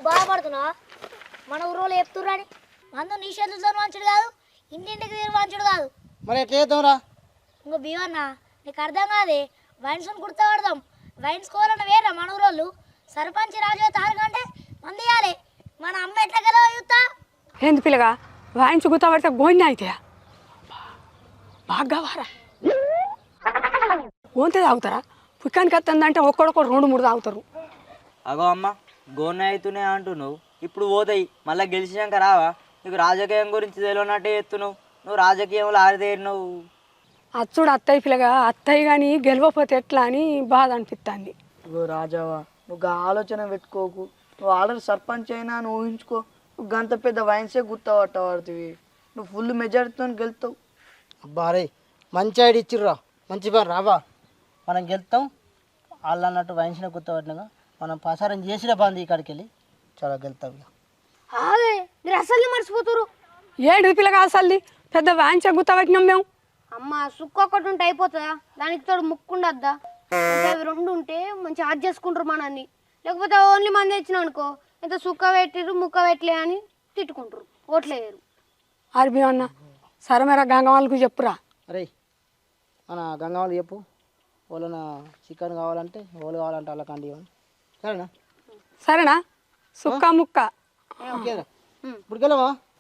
నువ్వు బాధపడుతున్నావా? మన ఊరోళ్ళు చెప్తుర్రని మందు నీ చేతులతో వంచుడు కాదు, ఇంటింటికి తిరిగి వంచుడు కాదు. మరి ఎట్లా చేద్దాంరా? ఇంకో బివన్న నీకు అర్థం కాదే, వైన్స్ని గుర్తుపడదాం. వైన్స్ కోవాలన్న వేరే మన ఊరోళ్ళు. సర్పంచ్ రాజు తారకంటే మంది ఇవ్వాలి. మన అమ్మ ఎట్లా గెలవ చూస్తా? ఏంది పిల్లగా వాయించి గుర్తపడితే గోయిన అయితే బాగా వారా గోంతే తాగుతారా? పుక్కానికి వస్తుందంటే ఒక్కడొక్కడు 2-3 తాగుతారు. అగో అమ్మ గోన్న అవుతూనే అంటున్నావు, ఇప్పుడు పోతాయి మళ్ళీ గెలిచినాక రావా? నీకు రాజకీయం గురించి తెలియనట్టే చెప్తున్నావు. నువ్వు రాజకీయంలో ఆరితేరినావు. అచ్చుడు అత్తయ్య పిల్లగా అత్తయ్య కానీ గెలవపోతే ఎట్లా అని బాధ అనిపిస్తుంది. ఇగో రాజావా, నువ్వు ఆలోచన పెట్టుకోకు. నువ్వు ఆల్రెడీ సర్పంచ్ అయినా నువ్వు ఊహించుకో, నువ్వు గంత పెద్ద వైన్సే గుర్తపట్టబడుతుంది. నువ్వు ఫుల్ మెజారిటీతో గెలుతావు. అబ్బా రే, మంచి ఐడి ఇచ్చిర్రా, మంచి పని రాబా. మనం గెలుతాం. వాళ్ళు అన్నట్టు వయసున గుర్తుపట్టినగా మనం ప్రసారం చేసిన బంది ఇక్కడికి వెళ్ళి చాలా గెలుతాం. అదే మీరు అసలు మర్చిపోతురు. ఏడు పిల్లగా అసలు పెద్ద వాయించే గుర్తపట్టినాం మేము. అమ్మ సుక్క ఒకటి ఉంటే అయిపోతుందా? దానికి తోడు ముక్కు ఉండద్దా? అవి 2 ఉంటే మంచిగా ఆడ్ చేసుకుంటారు మనల్ని. లేకపోతే ఓన్లీ మంది తెచ్చినాం అనుకో, ఎంత సుక్క పెట్టిరు ముక్క పెట్టలే అని తిట్టుకుంటారు, ఓట్లేయరు. ఆర్బి అన్న సరే మేర గంగవాళ్ళకు చెప్పురా. అరే మన గంగవాళ్ళు చెప్పు, వాళ్ళన చికెన్ కావాలంటే వాళ్ళు కావాలంటే వాళ్ళకి అండి ఇవ్వండి. సరేనా? సరేనా? సుక్క ముక్క ఓకేరా, ఇప్పుడు గెలవా?